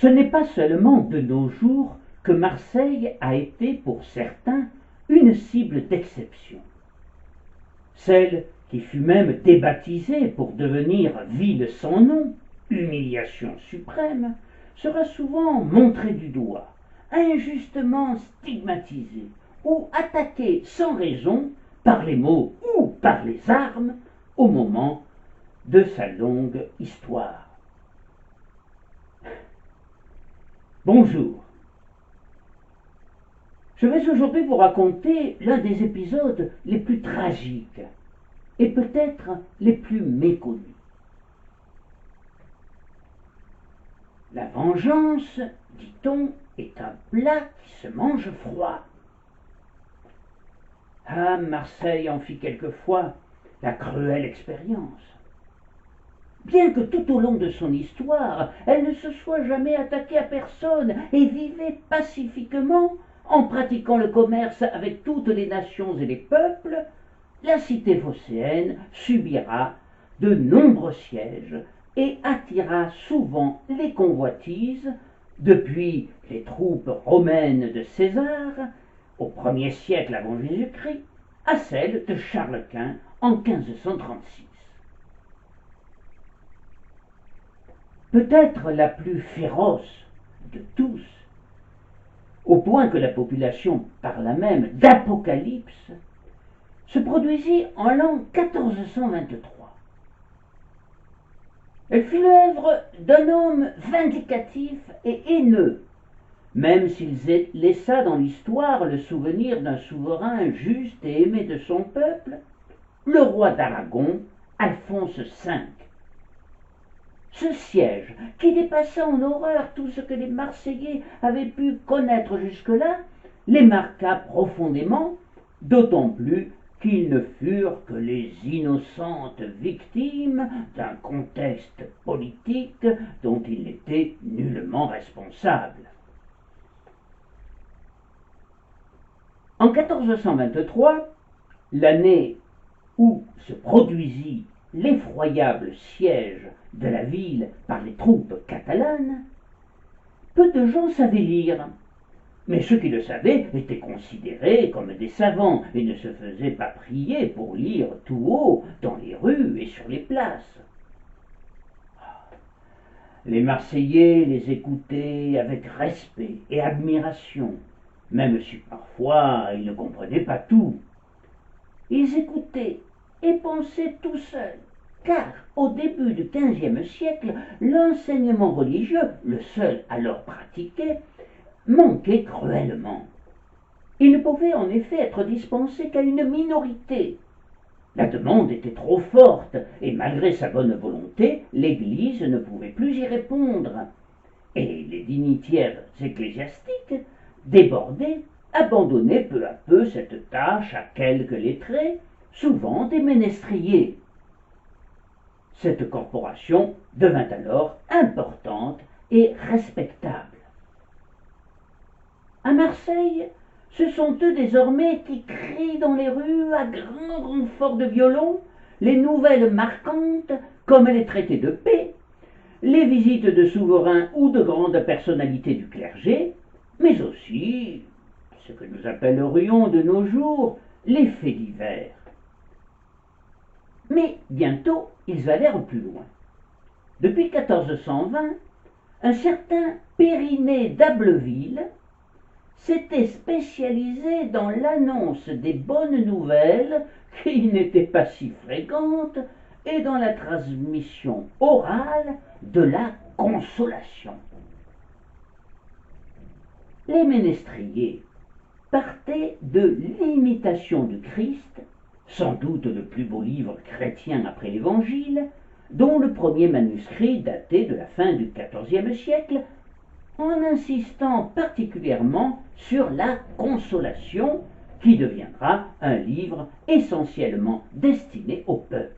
Ce n'est pas seulement de nos jours que Marseille a été pour certains une cible d'exception. Celle qui fut même débaptisée pour devenir ville sans nom, humiliation suprême, sera souvent montrée du doigt, injustement stigmatisée ou attaquée sans raison par les mots ou par les armes au moment de sa longue histoire. Bonjour. Je vais aujourd'hui vous raconter l'un des épisodes les plus tragiques et peut-être les plus méconnus. La vengeance, dit-on, est un plat qui se mange froid. Ah, Marseille en fit quelquefois la cruelle expérience. Bien que tout au long de son histoire, elle ne se soit jamais attaquée à personne et vivait pacifiquement en pratiquant le commerce avec toutes les nations et les peuples, la cité phocéenne subira de nombreux sièges et attira souvent les convoitises, depuis les troupes romaines de César, au 1er siècle avant Jésus-Christ, à celles de Charles Quint en 1536. Peut-être la plus féroce de tous, au point que la population parla même d'apocalypse, se produisit en l'an 1423. Elle fut l'œuvre d'un homme vindicatif et haineux, même s'il laissa dans l'histoire le souvenir d'un souverain juste et aimé de son peuple, le roi d'Aragon, Alphonse V. Ce siège, qui dépassa en horreur tout ce que les Marseillais avaient pu connaître jusque-là, les marqua profondément, d'autant plus qu'ils ne furent que les innocentes victimes d'un contexte politique dont ils n'étaient nullement responsables. En 1423, l'année où se produisit l'effroyable siège de la ville par les troupes catalanes, peu de gens savaient lire. Mais ceux qui le savaient étaient considérés comme des savants et ne se faisaient pas prier pour lire tout haut dans les rues et sur les places. Les Marseillais les écoutaient avec respect et admiration, même si parfois ils ne comprenaient pas tout. Ils écoutaient et pensaient tout seuls, car au début du XVe siècle, l'enseignement religieux, le seul alors pratiqué, manquait cruellement. Il ne pouvait en effet être dispensé qu'à une minorité. La demande était trop forte, et malgré sa bonne volonté, l'Église ne pouvait plus y répondre. Et les dignitaires ecclésiastiques, débordés, abandonnaient peu à peu cette tâche à quelques lettrés, souvent des ménestriers. Cette corporation devint alors importante et respectable. À Marseille, ce sont eux désormais qui crient dans les rues à grand renfort de violon les nouvelles marquantes comme les traités de paix, les visites de souverains ou de grandes personnalités du clergé, mais aussi ce que nous appellerions de nos jours les faits divers. Mais bientôt, ils allèrent plus loin. Depuis 1420, un certain Périnet d'Ableville s'était spécialisé dans l'annonce des bonnes nouvelles qui n'étaient pas si fréquentes et dans la transmission orale de la consolation. Les ménestriers partaient de l'imitation du Christ, sans doute le plus beau livre chrétien après l'Évangile, dont le premier manuscrit datait de la fin du XIVe siècle, en insistant particulièrement sur la consolation, qui deviendra un livre essentiellement destiné au peuple.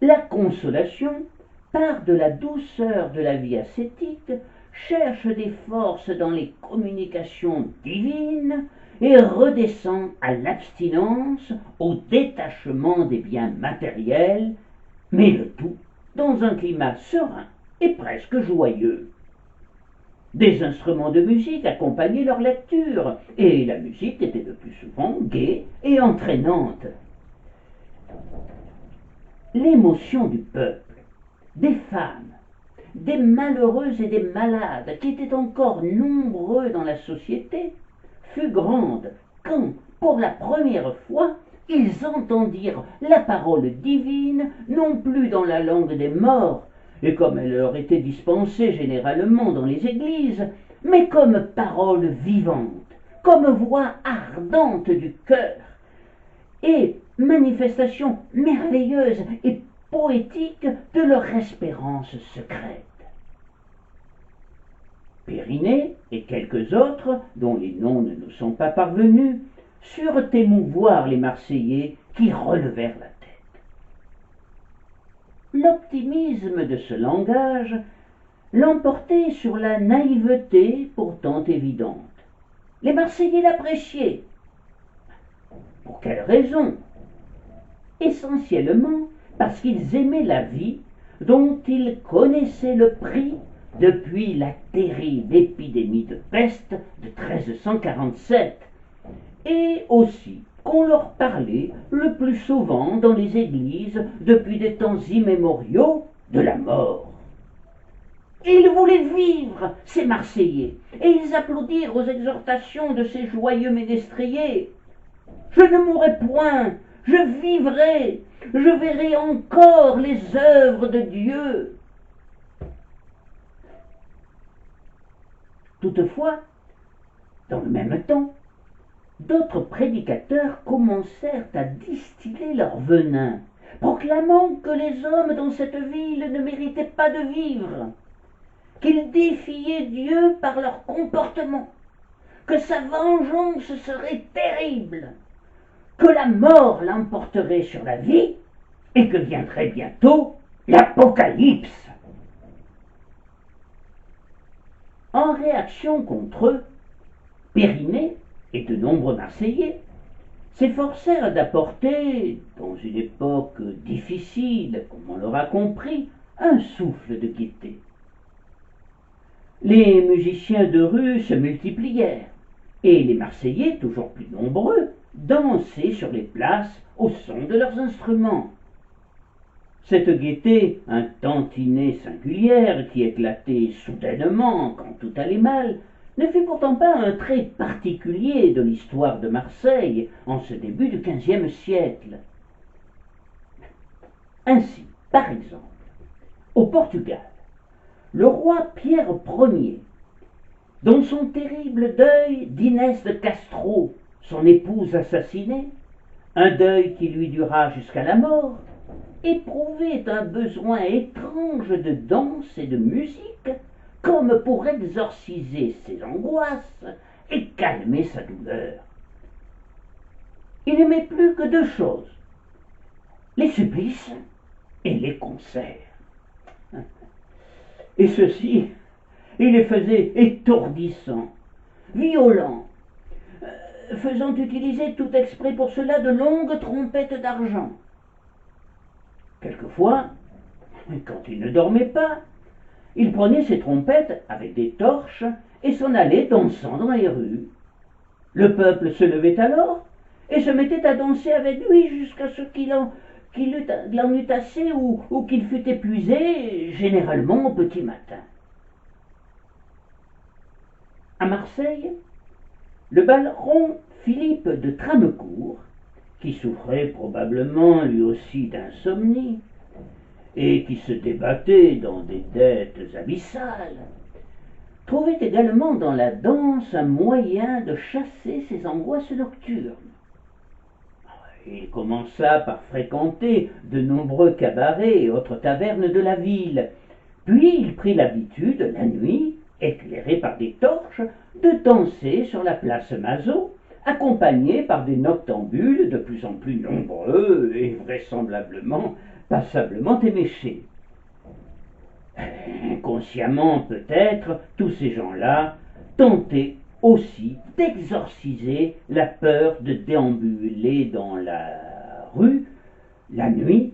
La consolation part de la douceur de la vie ascétique, cherche des forces dans les communications divines et redescend à l'abstinence, au détachement des biens matériels, mais le tout dans un climat serein et presque joyeux. Des instruments de musique accompagnaient leur lecture, et la musique était le plus souvent gaie et entraînante. L'émotion du peuple, des femmes, des malheureux et des malades qui étaient encore nombreux dans la société, fut grande quand, pour la première fois, ils entendirent la parole divine, non plus dans la langue des morts, et comme elle leur était dispensée généralement dans les églises, mais comme parole vivante, comme voix ardente du cœur, et manifestation merveilleuse et poétique de leur espérance secrète. Périnée et quelques autres, dont les noms ne nous sont pas parvenus, surent émouvoir les Marseillais qui relevèrent la tête. L'optimisme de ce langage l'emportait sur la naïveté pourtant évidente. Les Marseillais l'appréciaient. Pour quelle raison? Essentiellement parce qu'ils aimaient la vie dont ils connaissaient le prix depuis la terrible épidémie de peste de 1347, et aussi qu'on leur parlait le plus souvent dans les églises depuis des temps immémoriaux de la mort. Ils voulaient vivre, ces Marseillais, et ils applaudirent aux exhortations de ces joyeux ménestriers. Je ne mourrai point, je vivrai, je verrai encore les œuvres de Dieu. Toutefois, dans le même temps, d'autres prédicateurs commencèrent à distiller leur venin, proclamant que les hommes dans cette ville ne méritaient pas de vivre, qu'ils défiaient Dieu par leur comportement, que sa vengeance serait terrible, que la mort l'emporterait sur la vie et que viendrait bientôt l'Apocalypse. En réaction contre eux, Périnée et de nombreux Marseillais s'efforcèrent d'apporter, dans une époque difficile, comme on l'aura compris, un souffle de gaieté. Les musiciens de rue se multiplièrent, et les Marseillais, toujours plus nombreux, dansaient sur les places au son de leurs instruments. Cette gaieté, un tantinet singulière qui éclatait soudainement quand tout allait mal, ne fut pourtant pas un trait particulier de l'histoire de Marseille en ce début du XVe siècle. Ainsi, par exemple, au Portugal, le roi Pierre Ier, dans son terrible deuil d'Inès de Castro, son épouse assassinée, un deuil qui lui dura jusqu'à la mort, éprouvait un besoin étrange de danse et de musique, comme pour exorciser ses angoisses et calmer sa douleur. Il n'aimait plus que deux choses, les supplices et les concerts. Et ceci, il les faisait étourdissants, violents, faisant utiliser tout exprès pour cela de longues trompettes d'argent. Quelquefois, quand il ne dormait pas, il prenait ses trompettes avec des torches et s'en allait dansant dans les rues. Le peuple se levait alors et se mettait à danser avec lui jusqu'à ce qu'il en eût assez ou qu'il fût épuisé, généralement au petit matin. À Marseille, le baron Philippe de Tramecourt, qui souffrait probablement lui aussi d'insomnie, et qui se débattait dans des dettes abyssales, trouvait également dans la danse un moyen de chasser ses angoisses nocturnes. Il commença par fréquenter de nombreux cabarets et autres tavernes de la ville, puis il prit l'habitude, la nuit, éclairé par des torches, de danser sur la place Mazot, accompagné par des noctambules de plus en plus nombreux et vraisemblablement passablement éméchés. Inconsciemment peut-être, tous ces gens-là tentaient aussi d'exorciser la peur de déambuler dans la rue, la nuit,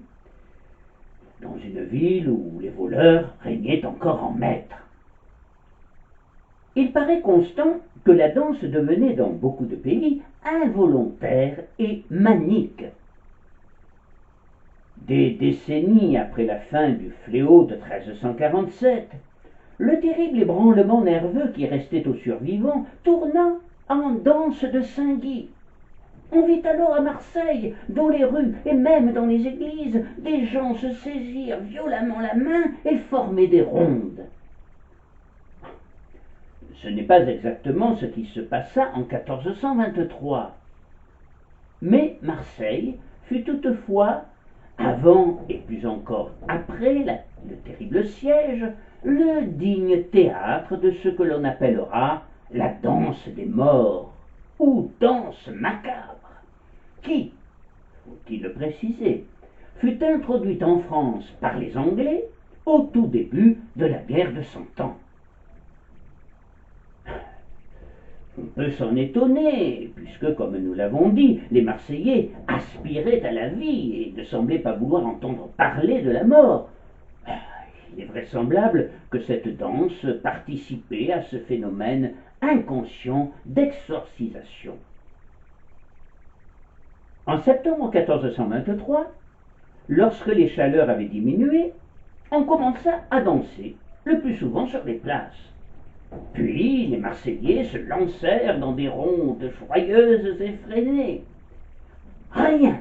dans une ville où les voleurs régnaient encore en maître. Il paraît constant que la danse devenait dans beaucoup de pays involontaire et manique. Des décennies après la fin du fléau de 1347, le terrible ébranlement nerveux qui restait aux survivants tourna en danse de Saint-Guy. On vit alors à Marseille, dans les rues et même dans les églises, des gens se saisir violemment la main et former des rondes. Ce n'est pas exactement ce qui se passa en 1423. Mais Marseille fut toutefois, avant et plus encore après le terrible siège, le digne théâtre de ce que l'on appellera la danse des morts, ou danse macabre, qui, faut-il le préciser, fut introduite en France par les Anglais au tout début de la guerre de Cent Ans. On peut s'en étonner, puisque, comme nous l'avons dit, les Marseillais aspiraient à la vie et ne semblaient pas vouloir entendre parler de la mort. Il est vraisemblable que cette danse participait à ce phénomène inconscient d'exorcisation. En septembre 1423, lorsque les chaleurs avaient diminué, on commença à danser, le plus souvent sur les places. Puis les Marseillais se lancèrent dans des rondes joyeuses et effrénées. Rien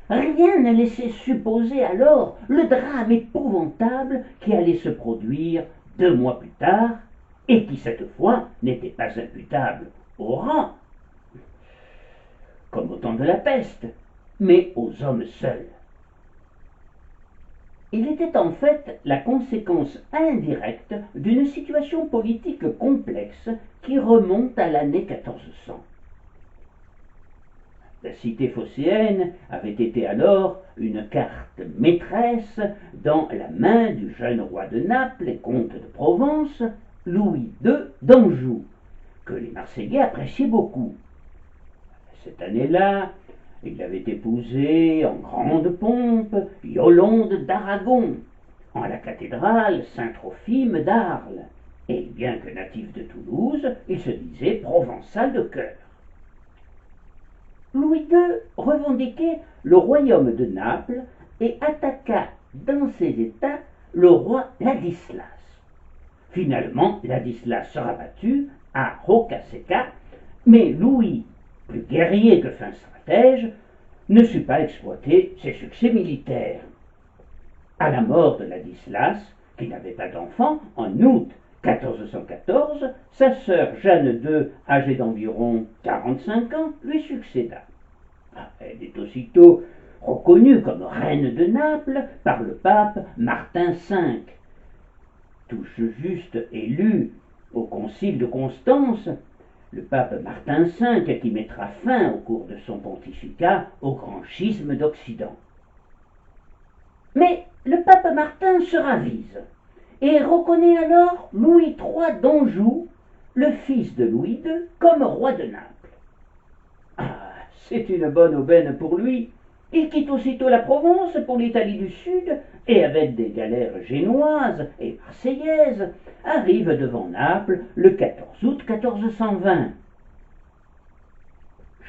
ne laissait supposer alors le drame épouvantable qui allait se produire 2 mois plus tard, et qui cette fois n'était pas imputable aux rats, comme au temps de la peste, mais aux hommes seuls. Il était en fait la conséquence indirecte d'une situation politique complexe qui remonte à l'année 1400. La cité phocéenne avait été alors une carte maîtresse dans la main du jeune roi de Naples et comte de Provence, Louis II d'Anjou, que les Marseillais appréciaient beaucoup. Cette année-là, il avait épousé en grande pompe Yolande d'Aragon, en la cathédrale Saint-Trophime d'Arles, et bien que natif de Toulouse, il se disait provençal de cœur. Louis II revendiquait le royaume de Naples et attaqua dans ses États le roi Ladislas. Finalement, Ladislas sera battu à Roccasecca, mais Louis, plus guerrier que fin stratège, ne sut pas exploiter ses succès militaires. À la mort de Ladislas, qui n'avait pas d'enfant, en août 1414, sa sœur Jeanne II, âgée d'environ 45 ans, lui succéda. Elle est aussitôt reconnue comme reine de Naples par le pape Martin V. Tout juste élu au concile de Constance, le pape Martin V qui mettra fin au cours de son pontificat au grand schisme d'Occident. Mais le pape Martin se ravise et reconnaît alors Louis III d'Anjou, le fils de Louis II, comme roi de Naples. C'est une bonne aubaine pour lui. Il quitte aussitôt la Provence pour l'Italie du Sud et avec des galères génoises et marseillaises arrive devant Naples le 14 août 1420.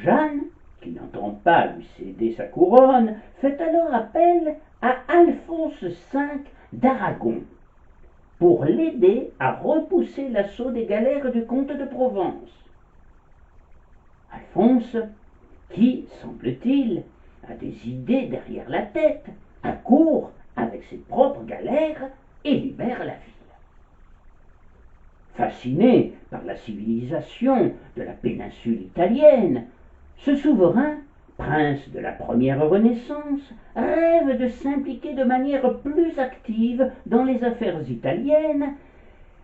Jeanne, qui n'entend pas lui céder sa couronne, fait alors appel à Alphonse V d'Aragon pour l'aider à repousser l'assaut des galères du comte de Provence. Alphonse, qui, semble-t-il, a des idées derrière la tête, accourt avec ses propres galères et libère la ville. Fasciné par la civilisation de la péninsule italienne, ce souverain, prince de la première Renaissance, rêve de s'impliquer de manière plus active dans les affaires italiennes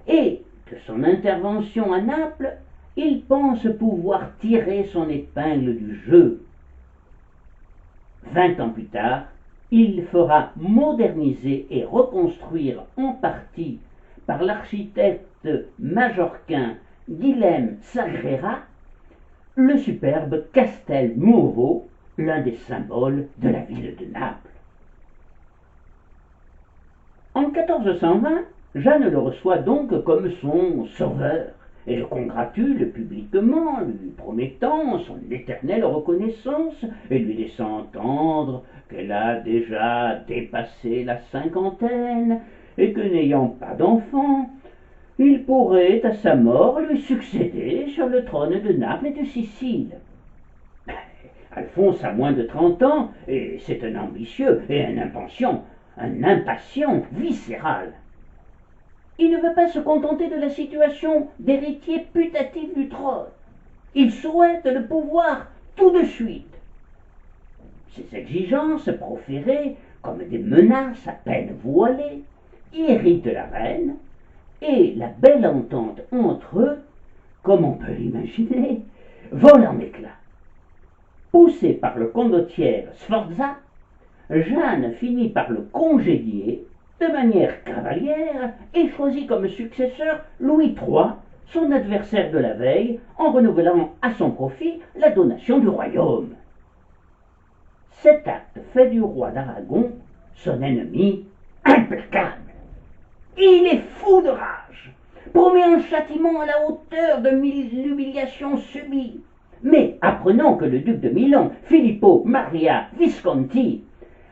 et, de son intervention à Naples, il pense pouvoir tirer son épingle du jeu. 20 ans plus tard, il fera moderniser et reconstruire en partie par l'architecte majorquin Guilhem Sagrera le superbe Castel Nuovo, l'un des symboles de la ville de Naples. 1420, Jeanne le reçoit donc comme son sauveur et le congratule publiquement, lui promettant son éternelle reconnaissance et lui laissant entendre qu'elle a déjà dépassé la cinquantaine et que n'ayant pas d'enfant, il pourrait à sa mort lui succéder sur le trône de Naples et de Sicile. Alphonse a moins de 30 ans et c'est un ambitieux et un impatient viscéral. Il ne veut pas se contenter de la situation d'héritier putatif du trône. Il souhaite le pouvoir tout de suite. Ces exigences, proférées comme des menaces à peine voilées, irritent la reine, et la belle entente entre eux, comme on peut l'imaginer, vole en éclats. Poussée par le condottiere Sforza, Jeanne finit par le congédier de manière cavalière et choisit comme successeur Louis III, son adversaire de la veille, en renouvelant à son profit la donation du royaume. Cet acte fait du roi d'Aragon son ennemi implacable. Il est fou de rage, promet un châtiment à la hauteur de l'humiliation subie. Mais apprenant que le duc de Milan, Filippo Maria Visconti,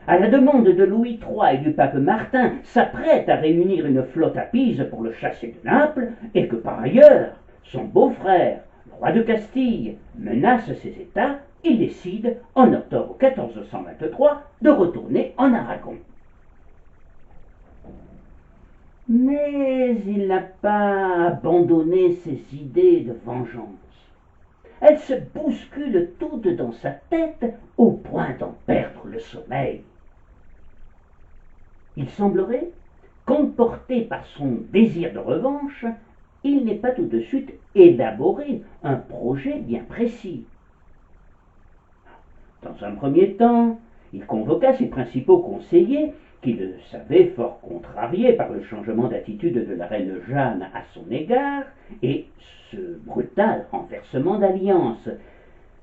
à la demande de Louis III et du pape Martin, s'apprête à réunir une flotte à Pise pour le chasser de Naples, et que par ailleurs, son beau-frère, le roi de Castille, menace ses États, il décide, en octobre 1423, de retourner en Aragon. Mais il n'a pas abandonné ses idées de vengeance. Elles se bousculent toutes dans sa tête au point d'en perdre le sommeil. Il semblerait qu'emporté par son désir de revanche, il n'ait pas tout de suite élaboré un projet bien précis. Dans un premier temps, il convoqua ses principaux conseillers, qui le savaient fort contrariés par le changement d'attitude de la reine Jeanne à son égard et ce brutal renversement d'alliance.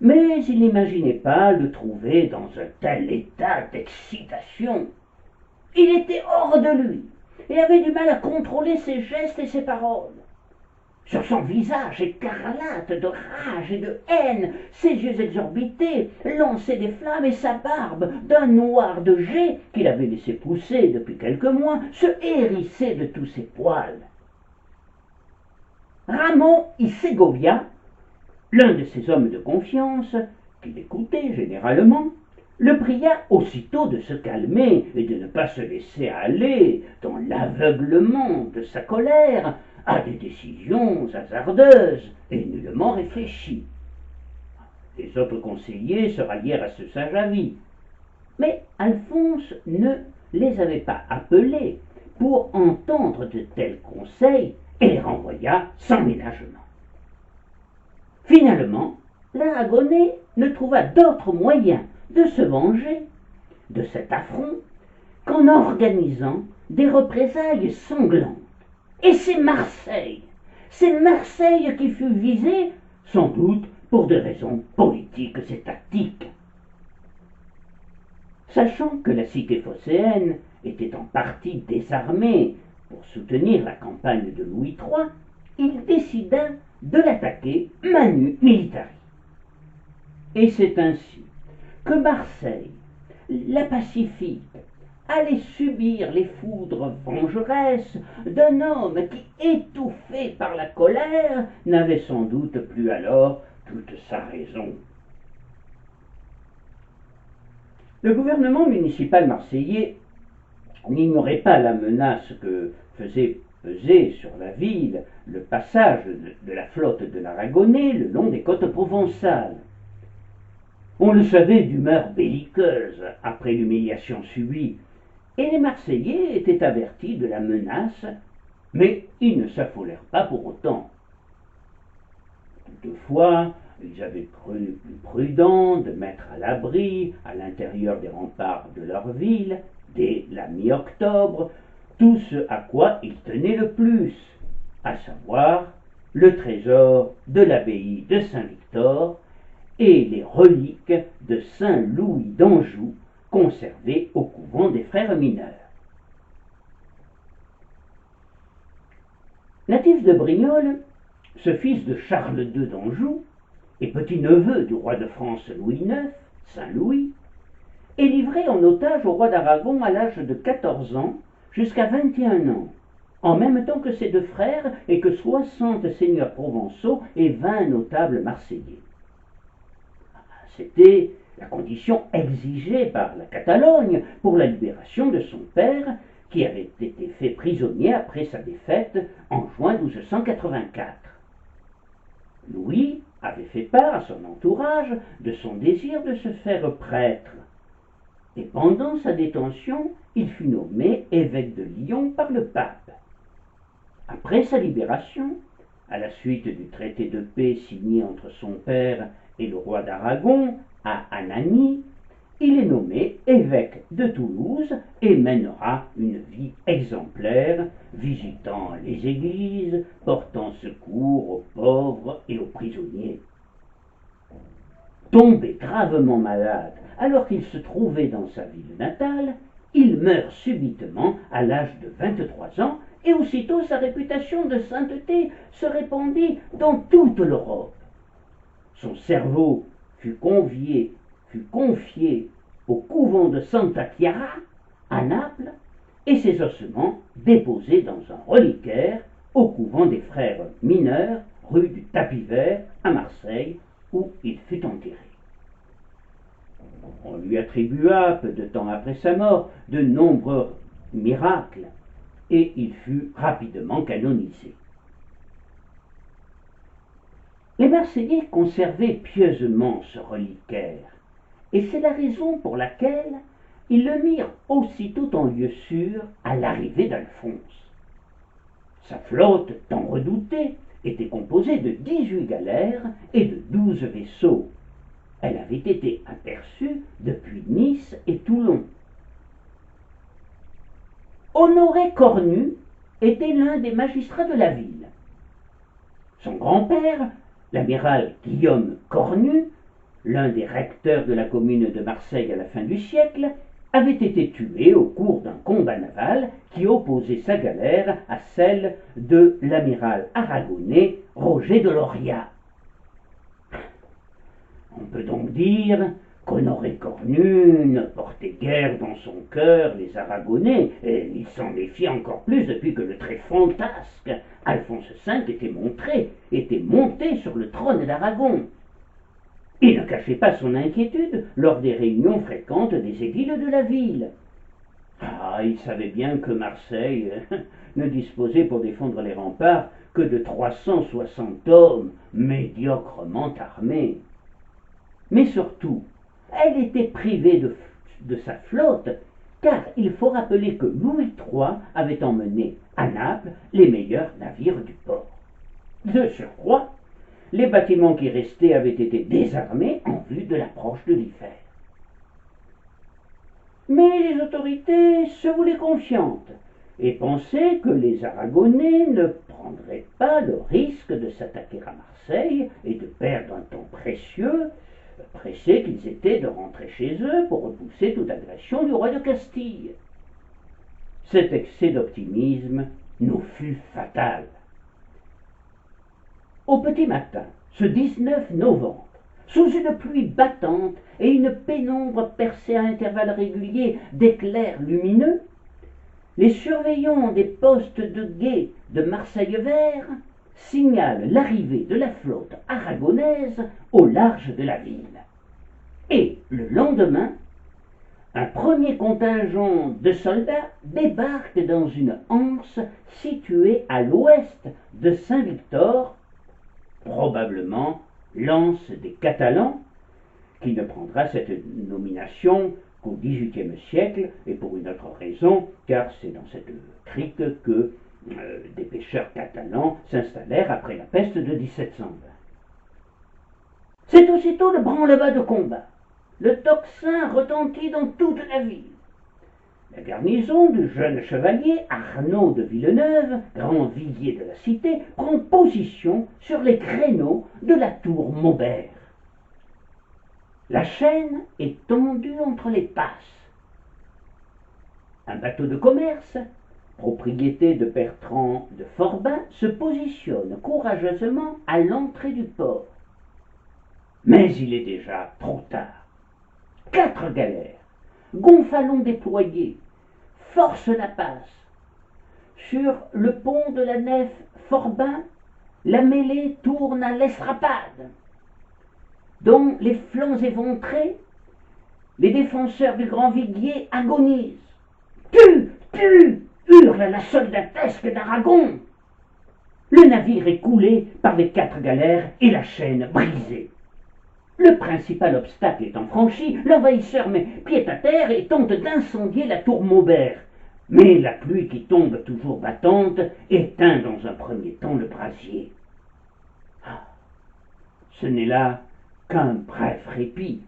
Mais il n'imaginait pas le trouver dans un tel état d'excitation. Il était hors de lui et avait du mal à contrôler ses gestes et ses paroles. Sur son visage écarlate de rage et de haine, ses yeux exorbités lançaient des flammes et sa barbe, d'un noir de jais qu'il avait laissé pousser depuis quelques mois, se hérissait de tous ses poils. Ramon y Segovia, l'un de ses hommes de confiance, qui l'écoutait généralement, le pria aussitôt de se calmer et de ne pas se laisser aller dans l'aveuglement de sa colère à des décisions hasardeuses et nullement réfléchies. Les autres conseillers se rallièrent à ce sage avis, mais Alphonse ne les avait pas appelés pour entendre de tels conseils et les renvoya sans ménagement. Finalement, l'Aragonais ne trouva d'autre moyen de se venger de cet affront qu'en organisant des représailles sanglantes. Et c'est Marseille qui fut visée, sans doute pour des raisons politiques et tactiques. Sachant que la cité phocéenne était en partie désarmée pour soutenir la campagne de Louis III, il décida de l'attaquer manu militari. Et c'est ainsi que Marseille, la Pacifique, allait subir les foudres vengeresses d'un homme qui, étouffé par la colère, n'avait sans doute plus alors toute sa raison. Le gouvernement municipal marseillais n'ignorait pas la menace que faisait peser sur la ville le passage de la flotte de l'Aragonais le long des côtes provençales. On le savait d'humeur belliqueuse après l'humiliation subie, et les Marseillais étaient avertis de la menace, mais ils ne s'affolèrent pas pour autant. Toutefois, ils avaient cru plus prudent de mettre à l'abri, à l'intérieur des remparts de leur ville, dès la mi-octobre, tout ce à quoi ils tenaient le plus, à savoir le trésor de l'abbaye de Saint-Victor et les reliques de Saint Louis d'Anjou conservées au couvent des frères mineurs. Natif de Brignoles, ce fils de Charles II d'Anjou et petit-neveu du roi de France Louis IX, Saint-Louis, est livré en otage au roi d'Aragon à l'âge de 14 ans jusqu'à 21 ans, en même temps que ses deux frères et que 60 seigneurs provençaux et 20 notables marseillais. C'était la condition exigée par la Catalogne pour la libération de son père, qui avait été fait prisonnier après sa défaite en juin 1284. Louis avait fait part à son entourage de son désir de se faire prêtre, et pendant sa détention, il fut nommé évêque de Lyon par le pape. Après sa libération, à la suite du traité de paix signé entre son père et le roi d'Aragon à Anagni, il est nommé évêque de Toulouse et mènera une vie exemplaire, visitant les églises, portant secours aux pauvres et aux prisonniers. Tombé gravement malade alors qu'il se trouvait dans sa ville natale, il meurt subitement à l'âge de 23 ans et aussitôt sa réputation de sainteté se répandit dans toute l'Europe. Son cerveau fut confié au couvent de Santa Chiara à Naples et ses ossements déposés dans un reliquaire au couvent des frères mineurs rue du Tapis Vert à Marseille où il fut enterré. On lui attribua, peu de temps après sa mort, de nombreux miracles et il fut rapidement canonisé. Les Marseillais conservaient pieusement ce reliquaire, et c'est la raison pour laquelle ils le mirent aussitôt en lieu sûr à l'arrivée d'Alphonse. Sa flotte, tant redoutée, était composée de 18 galères et de 12 vaisseaux. Elle avait été aperçue depuis Nice et Toulon. Honoré Cornu était l'un des magistrats de la ville. Son grand-père, l'amiral Guillaume Cornu, l'un des recteurs de la commune de Marseille à la fin du siècle, avait été tué au cours d'un combat naval qui opposait sa galère à celle de l'amiral aragonais Roger de Loria. On peut donc dire qu'Honoré Cornu ne portait guère dans son cœur les Aragonais, et il s'en méfiait encore plus depuis que le très fantasque Alphonse V était monté sur le trône d'Aragon. Il ne cachait pas son inquiétude lors des réunions fréquentes des édiles de la ville. Il savait bien que Marseille ne disposait pour défendre les remparts que de 360 hommes médiocrement armés. Mais surtout, elle était privée de sa flotte, car il faut rappeler que Louis III avait emmené à Naples les meilleurs navires du port. De surcroît, les bâtiments qui restaient avaient été désarmés en vue de l'approche de l'hiver. Mais les autorités se voulaient confiantes et pensaient que les Aragonais ne prendraient pas le risque de s'attaquer à Marseille et de perdre un temps précieux, pressés qu'ils étaient de rentrer chez eux pour repousser toute agression du roi de Castille. Cet excès d'optimisme nous fut fatal. Au petit matin, ce 19 novembre, sous une pluie battante et une pénombre percée à intervalles réguliers d'éclairs lumineux, les surveillants des postes de guet de Marseille-Vert signalent l'arrivée de la flotte aragonaise au large de la ville. Et le lendemain, un premier contingent de soldats débarque dans une anse située à l'ouest de Saint-Victor, probablement l'anse des Catalans, qui ne prendra cette nomination qu'au XVIIIe siècle, et pour une autre raison, car c'est dans cette crique que des pêcheurs catalans s'installèrent après la peste de 1720. C'est aussitôt le branle-bas de combat. Le tocsin retentit dans toute la ville. La garnison du jeune chevalier Arnaud de Villeneuve, grand viguier de la cité, prend position sur les créneaux de la tour Maubert. La chaîne est tendue entre les passes. Un bateau de commerce, propriété de Bertrand de Forbin, se positionne courageusement à l'entrée du port. Mais il est déjà trop tard. 4 galères, gonfalons déployés, forcent la passe. Sur le pont de la nef Forbin, la mêlée tourne à l'estrapade. Dans les flancs éventrés, les défenseurs du grand viguier agonisent. Tue, tue, hurle la soldatesque d'Aragon. Le navire est coulé par les 4 galères et la chaîne brisée. Le principal obstacle étant franchi, l'envahisseur met pied à terre et tente d'incendier la tour Maubert. Mais la pluie qui tombe toujours battante éteint dans un premier temps le brasier. Ah, ce n'est là qu'un bref répit.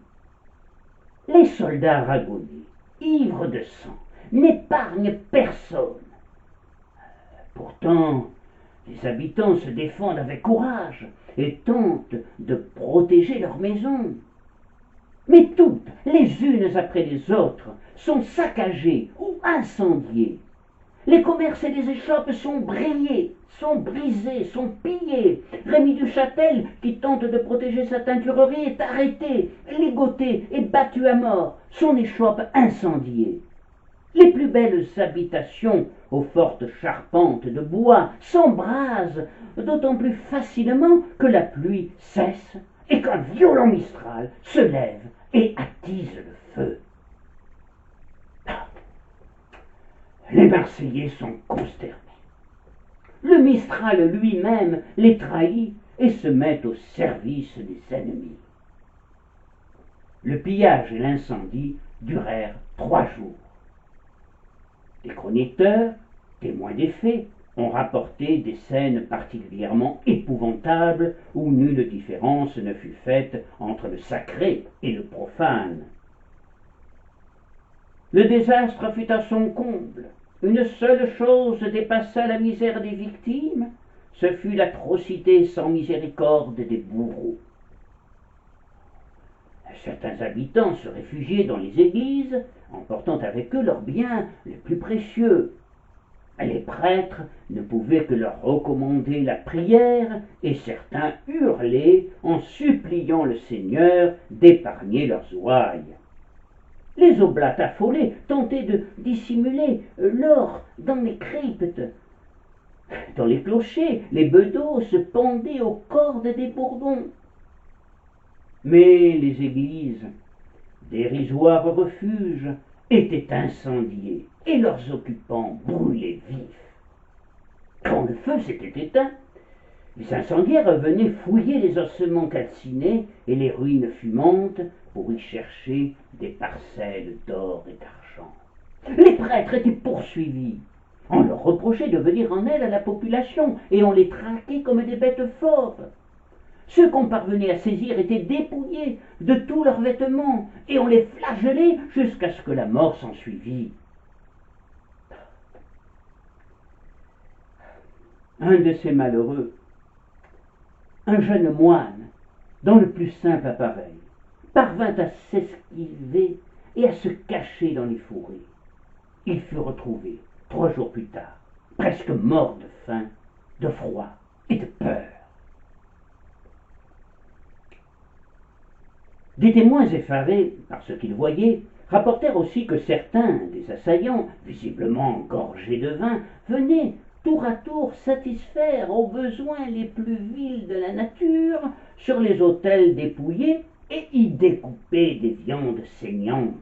Les soldats aragonais, ivres de sang, n'épargnent personne. Pourtant, les habitants se défendent avec courage et tentent de protéger leurs maisons. Mais toutes, les unes après les autres, sont saccagées ou incendiées. Les commerces et les échoppes sont brillés, sont brisés, sont pillés. Rémy du Châtel, qui tente de protéger sa teinturerie, est arrêté, ligoté et battu à mort, son échoppe incendiée. Les plus belles habitations, aux fortes charpentes de bois, s'embrasent d'autant plus facilement que la pluie cesse et qu'un violent mistral se lève et attise le feu. Les Marseillais sont consternés. Le mistral lui-même les trahit et se met au service des ennemis. Le pillage et l'incendie durèrent 3 jours. Les chroniqueurs, témoins des faits, ont rapporté des scènes particulièrement épouvantables où nulle différence ne fut faite entre le sacré et le profane. Le désastre fut à son comble. Une seule chose dépassa la misère des victimes, ce fut l'atrocité sans miséricorde des bourreaux. Certains habitants se réfugiaient dans les églises, emportant avec eux leurs biens les plus précieux. Les prêtres ne pouvaient que leur recommander la prière, et certains hurlaient en suppliant le Seigneur d'épargner leurs ouailles. Les oblates affolés tentaient de dissimuler l'or dans les cryptes. Dans les clochers, les bedeaux se pendaient aux cordes des bourdons. Mais les églises, dérisoires refuges, étaient incendiées et leurs occupants brûlaient vifs. Quand le feu s'était éteint, les incendiaires venaient fouiller les ossements calcinés et les ruines fumantes pour y chercher des parcelles d'or et d'argent. Les prêtres étaient poursuivis. On leur reprochait de venir en aide à la population et on les traquait comme des bêtes fauves. Ceux qu'on parvenait à saisir étaient dépouillés de tous leurs vêtements et on les flagellait jusqu'à ce que la mort s'ensuivît. Un de ces malheureux, un jeune moine, dans le plus simple appareil, parvint à s'esquiver et à se cacher dans les fourrés. Il fut retrouvé 3 jours plus tard, presque mort de faim, de froid et de peur. Des témoins effarés par ce qu'ils voyaient rapportèrent aussi que certains des assaillants, visiblement gorgés de vin, venaient tour à tour satisfaire aux besoins les plus vils de la nature sur les autels dépouillés et y découper des viandes saignantes.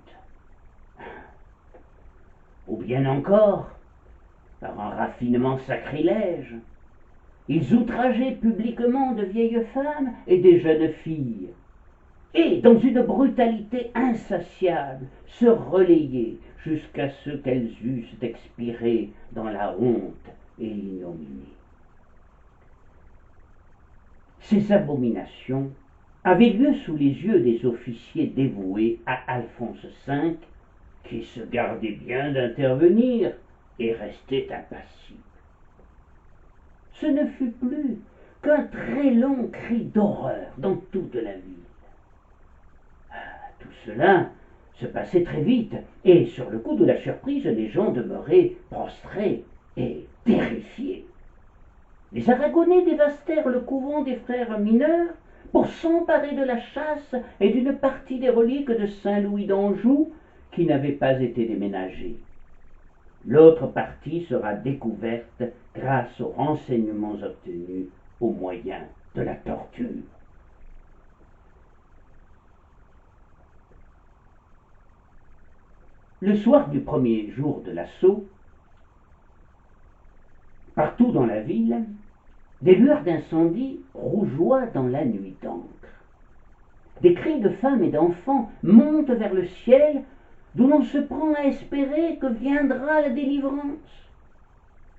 Ou bien encore, par un raffinement sacrilège, ils outrageaient publiquement de vieilles femmes et des jeunes filles, et, dans une brutalité insatiable, se relayaient jusqu'à ce qu'elles eussent expiré dans la honte et l'ignominie. Ces abominations avaient lieu sous les yeux des officiers dévoués à Alphonse V, qui se gardaient bien d'intervenir et restaient impassibles. Ce ne fut plus qu'un très long cri d'horreur dans toute la ville. Tout cela se passait très vite, et sur le coup de la surprise, les gens demeuraient prostrés, et terrifiés. Les Aragonais dévastèrent le couvent des frères mineurs pour s'emparer de la chasse et d'une partie des reliques de saint Louis d'Anjou qui n'avaient pas été déménagées. L'autre partie sera découverte grâce aux renseignements obtenus au moyen de la torture. Le soir du premier jour de l'assaut, partout dans la ville, des lueurs d'incendie rougeoient dans la nuit d'encre. Des cris de femmes et d'enfants montent vers le ciel, d'où l'on se prend à espérer que viendra la délivrance.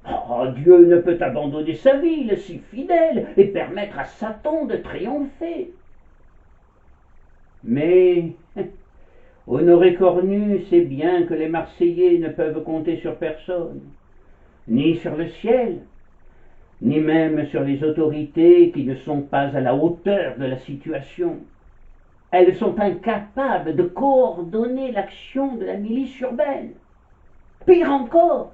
Oh, Dieu ne peut abandonner sa ville si fidèle et permettre à Satan de triompher. Mais Honoré Cornu sait bien que les Marseillais ne peuvent compter sur personne, ni sur le ciel, ni même sur les autorités qui ne sont pas à la hauteur de la situation. Elles sont incapables de coordonner l'action de la milice urbaine. Pire encore,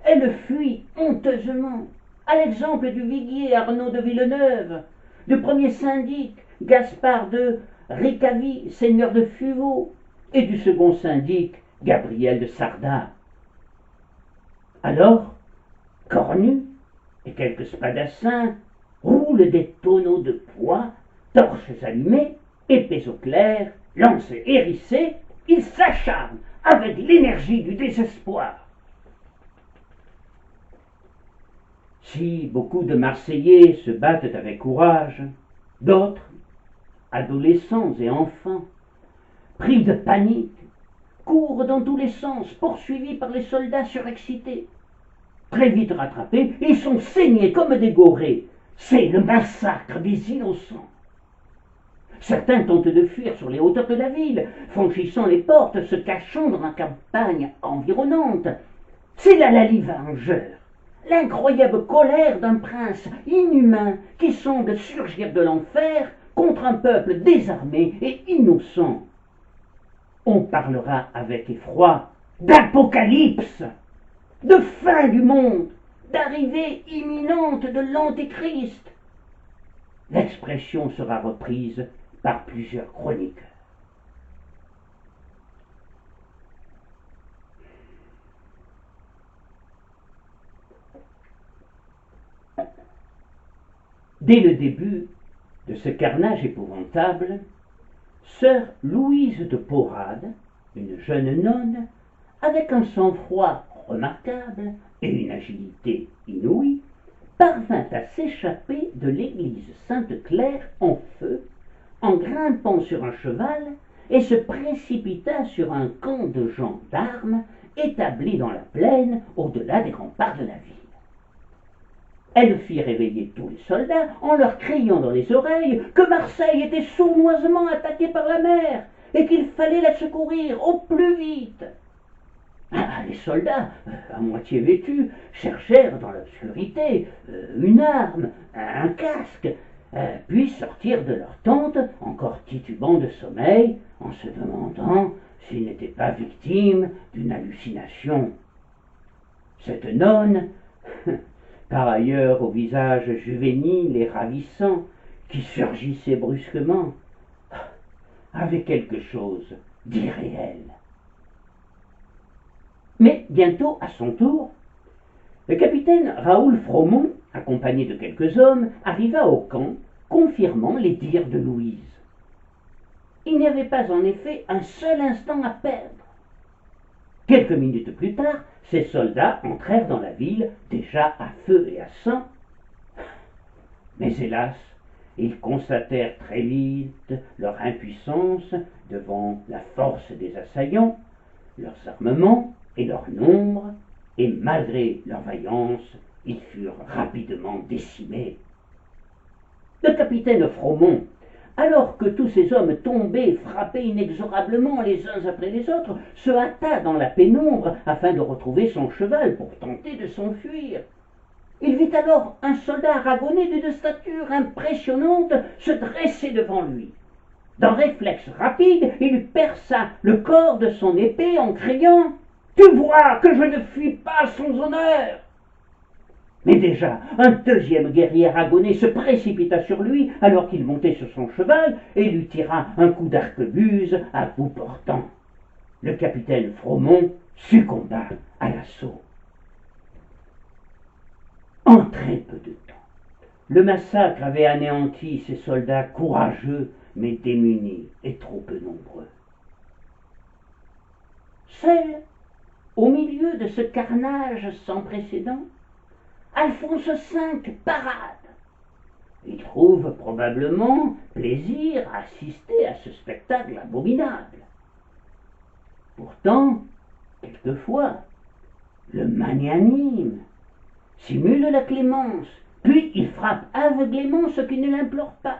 elles fuient honteusement, à l'exemple du viguier Arnaud de Villeneuve, du premier syndic Gaspard de Ricavy, seigneur de Fuveau, et du second syndic Gabriel de Sardat. Alors, Cornu et quelques spadassins roulent des tonneaux de poids, torches allumées, épées au clair, lances hérissées, ils s'acharnent avec l'énergie du désespoir. Si beaucoup de Marseillais se battent avec courage, d'autres, adolescents et enfants, pris de panique, courent dans tous les sens, poursuivis par les soldats surexcités. Très vite rattrapés, ils sont saignés comme des gorées. C'est le massacre des innocents. Certains tentent de fuir sur les hauteurs de la ville, franchissant les portes, se cachant dans la campagne environnante. C'est là la vengeur, l'incroyable colère d'un prince inhumain qui semble surgir de l'enfer contre un peuple désarmé et innocent. On parlera avec effroi d'apocalypse, de fin du monde, d'arrivée imminente de l'Antéchrist. L'expression sera reprise par plusieurs chroniqueurs. Dès le début de ce carnage épouvantable, sœur Louise de Porade, une jeune nonne, avec un sang-froid remarquable et une agilité inouïe, parvint à s'échapper de l'église Sainte-Claire en feu, en grimpant sur un cheval, et se précipita sur un camp de gendarmes établi dans la plaine au-delà des remparts de la ville. Elle fit réveiller tous les soldats en leur criant dans les oreilles que Marseille était sournoisement attaquée par la mer et qu'il fallait la secourir au plus vite. Les soldats, à moitié vêtus, cherchèrent dans l'obscurité une arme, un casque, puis sortirent de leur tente, encore titubants de sommeil, en se demandant s'ils n'étaient pas victimes d'une hallucination. Cette nonne, par ailleurs au visage juvénile et ravissant, qui surgissait brusquement, avait quelque chose d'irréel. Mais bientôt, à son tour, le capitaine Raoul Fromont, accompagné de quelques hommes, arriva au camp, confirmant les dires de Louise. Il n'y avait pas en effet un seul instant à perdre. Quelques minutes plus tard, ces soldats entrèrent dans la ville, déjà à feu et à sang. Mais hélas, ils constatèrent très vite leur impuissance devant la force des assaillants, leurs armements et leur nombre, et malgré leur vaillance, ils furent rapidement décimés. Le capitaine Fromont, alors que tous ces hommes tombaient, frappés inexorablement les uns après les autres, se hâta dans la pénombre afin de retrouver son cheval pour tenter de s'enfuir. Il vit alors un soldat aragonais d'une stature impressionnante se dresser devant lui. D'un réflexe rapide, il perça le corps de son épée en criant « Tu vois que je ne fuis pas sans honneur !» Mais déjà, un deuxième guerrier aragonais se précipita sur lui alors qu'il montait sur son cheval et lui tira un coup d'arquebuse à bout portant. Le capitaine Fromont succomba à l'assaut. En très peu de temps, le massacre avait anéanti ces soldats courageux mais démunis et trop peu nombreux. Seul, au milieu de ce carnage sans précédent, Alphonse V parade. Il trouve probablement plaisir à assister à ce spectacle abominable. Pourtant, quelquefois, le magnanime simule la clémence, puis il frappe aveuglément ceux qui ne l'implorent pas.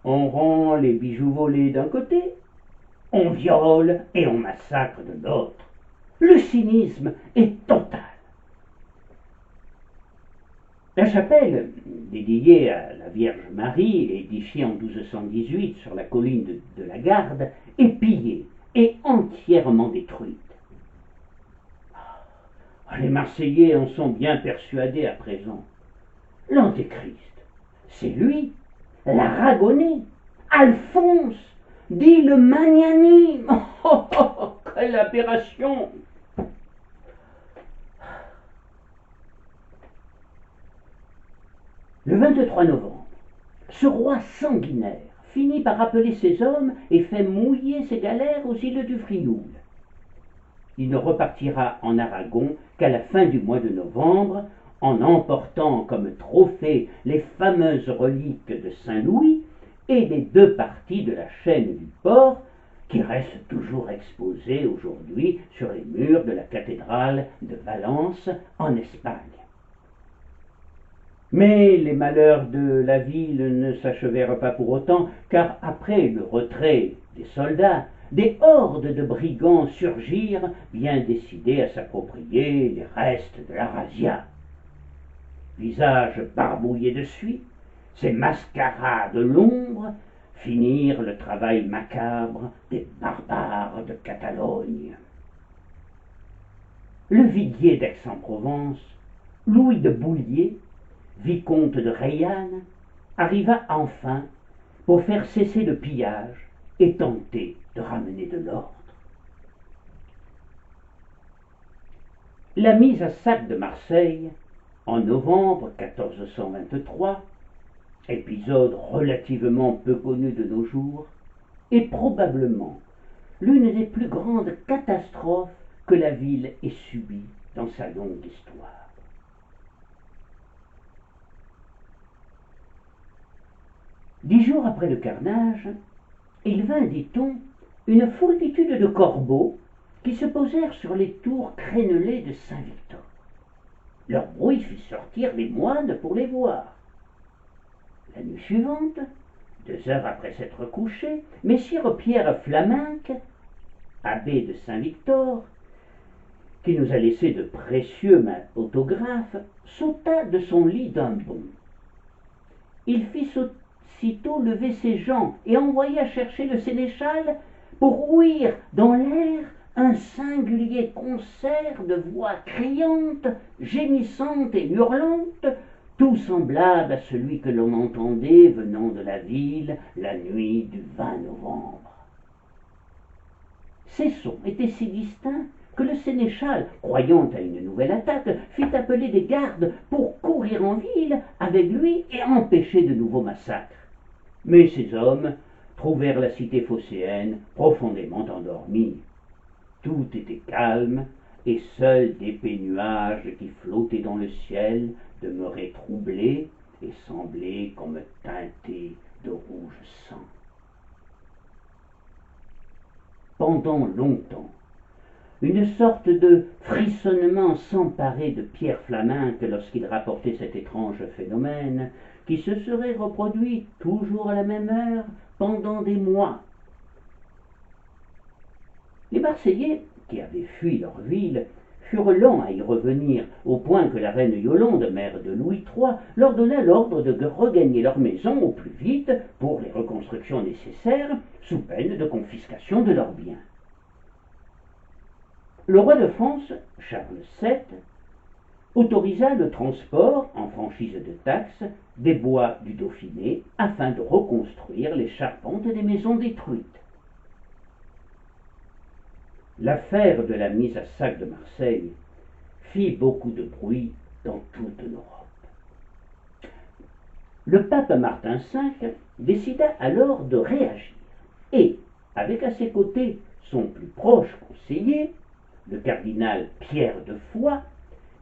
On rend les bijoux volés d'un côté, on viole et on massacre de l'autre. Le cynisme est total. La chapelle, dédiée à la Vierge Marie, édifiée en 1218 sur la colline de la Garde, est pillée et entièrement détruite. Les Marseillais en sont bien persuadés à présent. L'Antéchrist, c'est lui, l'Aragonais, Alphonse, dit le magnanime. Oh, oh, oh, quelle aberration! Le 23 novembre, ce roi sanguinaire finit par appeler ses hommes et fait mouiller ses galères aux îles du Frioul. Il ne repartira en Aragon qu'à la fin du mois de novembre, en emportant comme trophée les fameuses reliques de Saint-Louis et les 2 parties de la chaîne du port qui restent toujours exposées aujourd'hui sur les murs de la cathédrale de Valence en Espagne. Mais les malheurs de la ville ne s'achevèrent pas pour autant, car après le retrait des soldats, des hordes de brigands surgirent, bien décidés à s'approprier les restes de la razzia. Visages barbouillés de suie, ces mascarades de l'ombre finirent le travail macabre des barbares de Catalogne. Le viguier d'Aix-en-Provence, Louis de Bouillier, vicomte de Reillanne, arriva enfin pour faire cesser le pillage et tenter de ramener de l'ordre. La mise à sac de Marseille, en novembre 1423, épisode relativement peu connu de nos jours, est probablement l'une des plus grandes catastrophes que la ville ait subies dans sa longue histoire. 10 jours après le carnage, il vint, dit-on, une foultitude de corbeaux qui se posèrent sur les tours crénelées de Saint-Victor. Leur bruit fit sortir les moines pour les voir. La nuit suivante, 2 heures après s'être couché, messire Pierre Flaminck, abbé de Saint-Victor, qui nous a laissé de précieux autographes, sauta de son lit d'un bond. Il fit aussitôt lever ses gens et envoya chercher le sénéchal pour ouïr dans l'air un singulier concert de voix criantes, gémissantes et hurlantes, tout semblable à celui que l'on entendait venant de la ville la nuit du 20 novembre. Ces sons étaient si distincts que le sénéchal, croyant à une nouvelle attaque, fit appeler des gardes pour courir en ville avec lui et empêcher de nouveaux massacres. Mais ces hommes trouvèrent la cité phocéenne profondément endormie. Tout était calme, et seuls d'épais nuages qui flottaient dans le ciel demeuraient troublés et semblaient comme teintés de rouge sang. Pendant longtemps, une sorte de frissonnement s'emparait de Pierre Flaminck lorsqu'il rapportait cet étrange phénomène, qui se serait reproduit toujours à la même heure pendant des mois. Les Marseillais, qui avaient fui leur ville, furent lents à y revenir, au point que la reine Yolande, mère de Louis III, leur donna l'ordre de regagner leur maison au plus vite pour les reconstructions nécessaires, sous peine de confiscation de leurs biens. Le roi de France, Charles VII, autorisa le transport, en franchise de taxes, des bois du Dauphiné afin de reconstruire les charpentes des maisons détruites. L'affaire de la mise à sac de Marseille fit beaucoup de bruit dans toute l'Europe. Le pape Martin V décida alors de réagir et, avec à ses côtés son plus proche conseiller, le cardinal Pierre de Foix,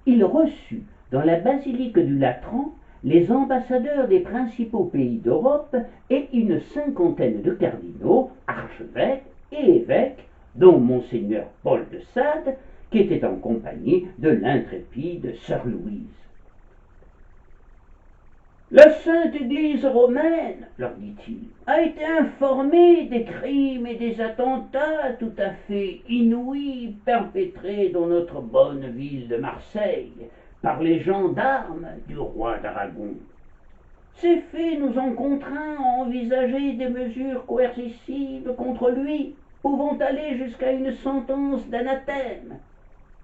il reçut dans la basilique du Latran les ambassadeurs des principaux pays d'Europe et une cinquantaine de cardinaux, archevêques et évêques, dont monseigneur Paul de Sade, qui était en compagnie de l'intrépide sœur Louise. La Sainte Église romaine, leur dit-il, a été informée des crimes et des attentats tout à fait inouïs perpétrés dans notre bonne ville de Marseille par les gendarmes du roi d'Aragon. Ces faits nous ont contraints à envisager des mesures coercitives contre lui, pouvant aller jusqu'à une sentence d'anathème.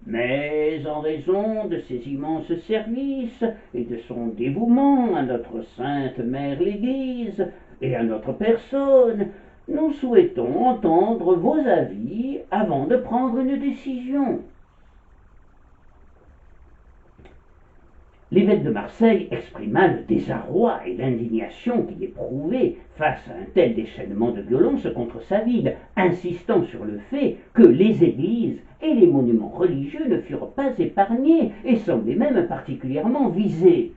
Mais en raison de ses immenses services et de son dévouement à notre sainte mère l'Église et à notre personne, nous souhaitons entendre vos avis avant de prendre une décision. L'évêque de Marseille exprima le désarroi et l'indignation qu'il éprouvait face à un tel déchaînement de violence contre sa ville, insistant sur le fait que les églises et les monuments religieux ne furent pas épargnés et semblaient même particulièrement visés.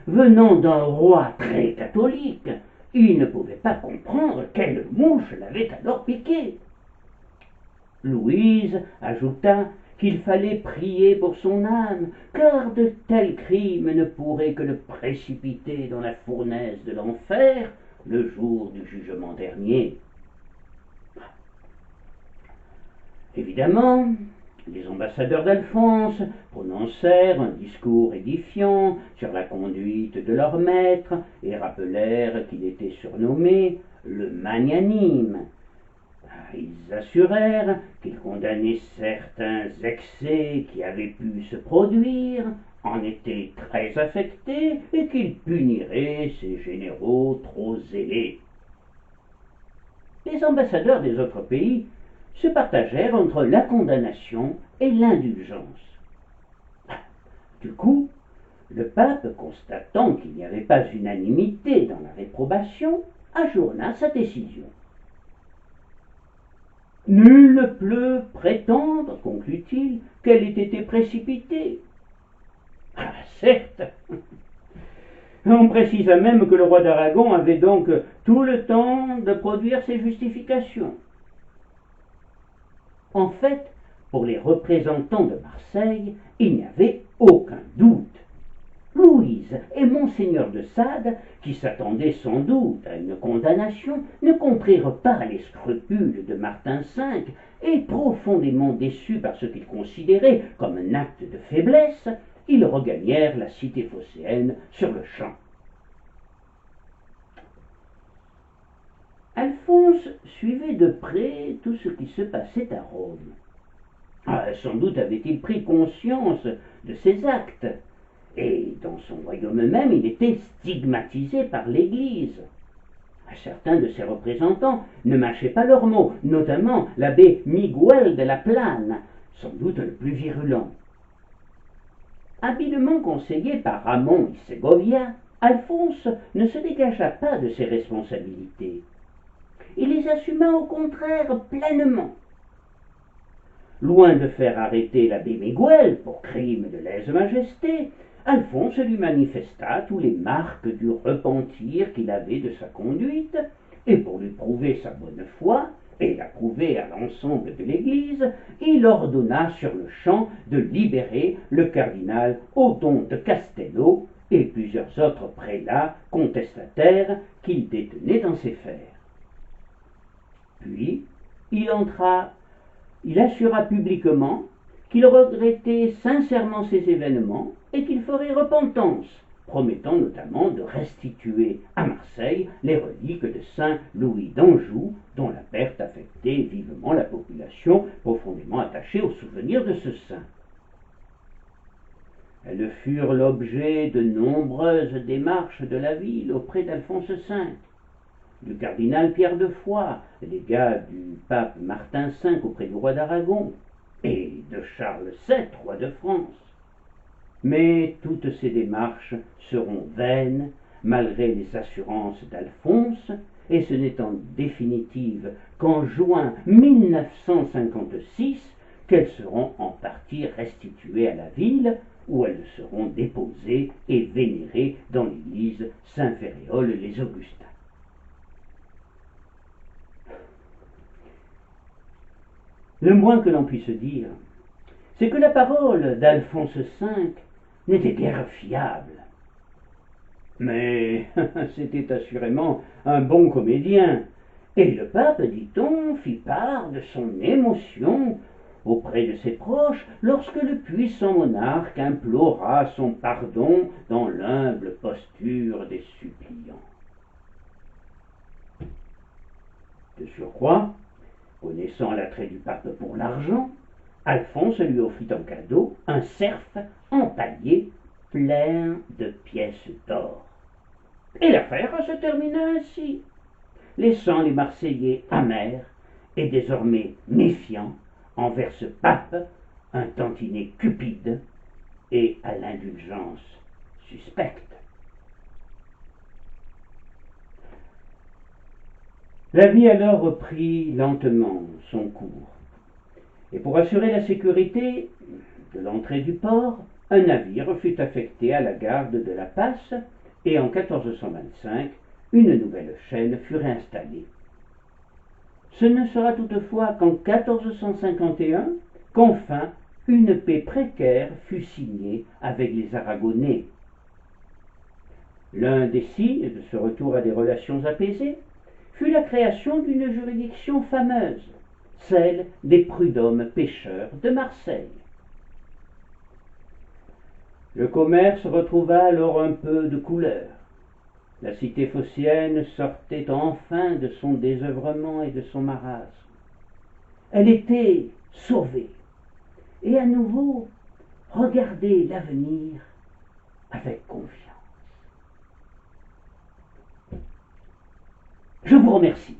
Venant d'un roi très catholique, il ne pouvait pas comprendre quelle mouche l'avait alors piqué. Louise ajouta qu'il fallait prier pour son âme, car de tels crimes ne pourraient que le précipiter dans la fournaise de l'enfer le jour du jugement dernier. Évidemment, les ambassadeurs d'Alphonse prononcèrent un discours édifiant sur la conduite de leur maître et rappelèrent qu'il était surnommé le magnanime. Ils assurèrent qu'ils condamnaient certains excès qui avaient pu se produire, en étaient très affectés et qu'ils puniraient ces généraux trop zélés. Les ambassadeurs des autres pays se partagèrent entre la condamnation et l'indulgence. Du coup, le pape, constatant qu'il n'y avait pas unanimité dans la réprobation, ajourna sa décision. Nul ne peut prétendre, conclut-il, qu'elle ait été précipitée. Ah, certes. On précisa même que le roi d'Aragon avait donc tout le temps de produire ses justifications. En fait, pour les représentants de Marseille, il n'y avait aucun doute. Louise et monseigneur de Sade, qui s'attendaient sans doute à une condamnation, ne comprirent pas les scrupules de Martin V et, profondément déçus par ce qu'ils considéraient comme un acte de faiblesse, ils regagnèrent la cité phocéenne sur le champ. Alphonse suivait de près tout ce qui se passait à Rome. Sans doute avait-il pris conscience de ses actes, et dans son royaume même il était stigmatisé par l'Église. Certains de ses représentants ne mâchaient pas leurs mots, notamment l'abbé Miguel de la Plane, sans doute le plus virulent. Habilement conseillé par Ramon y Segovia, Alphonse ne se dégagea pas de ses responsabilités. Il les assuma au contraire pleinement. Loin de faire arrêter l'abbé Miguel pour crime de lèse-majesté, Alphonse lui manifesta toutes les marques du repentir qu'il avait de sa conduite, et pour lui prouver sa bonne foi, et la prouver à l'ensemble de l'Église, il ordonna sur le champ de libérer le cardinal Odon de Castello et plusieurs autres prélats contestataires qu'il détenait dans ses fers. Puis, il assura publiquement qu'il regrettait sincèrement ces événements et qu'il ferait repentance, promettant notamment de restituer à Marseille les reliques de saint Louis d'Anjou, dont la perte affectait vivement la population profondément attachée au souvenir de ce saint. Elles furent l'objet de nombreuses démarches de la ville auprès d'Alphonse V, du cardinal Pierre de Foix, légat du pape Martin V auprès du roi d'Aragon, et de Charles VII, roi de France. Mais toutes ces démarches seront vaines malgré les assurances d'Alphonse, et ce n'est en définitive qu'en juin 1956 qu'elles seront en partie restituées à la ville, où elles seront déposées et vénérées dans l'église Saint-Féréol-les-Augustins. Le moins que l'on puisse dire, c'est que la parole d'Alphonse V n'était guère fiable. Mais c'était assurément un bon comédien, et le pape, dit-on, fit part de son émotion auprès de ses proches lorsque le puissant monarque implora son pardon dans l'humble posture des suppliants. De surcroît, connaissant l'attrait du pape pour l'argent, Alphonse lui offrit en cadeau un cerf empaillé plein de pièces d'or. Et l'affaire se termina ainsi, laissant les Marseillais amers et désormais méfiants envers ce pape, un tantinet cupide et à l'indulgence suspecte. La vie alors reprit lentement son cours, et pour assurer la sécurité de l'entrée du port, un navire fut affecté à la garde de la Passe, et en 1425, une nouvelle chaîne fut réinstallée. Ce ne sera toutefois qu'en 1451 qu'enfin une paix précaire fut signée avec les Aragonais. L'un des signes de ce retour à des relations apaisées fut la création d'une juridiction fameuse, celle des prud'hommes pêcheurs de Marseille. Le commerce retrouva alors un peu de couleur. La cité phocéenne sortait enfin de son désœuvrement et de son marasme. Elle était sauvée, et à nouveau regardait l'avenir avec confiance. Je vous remercie.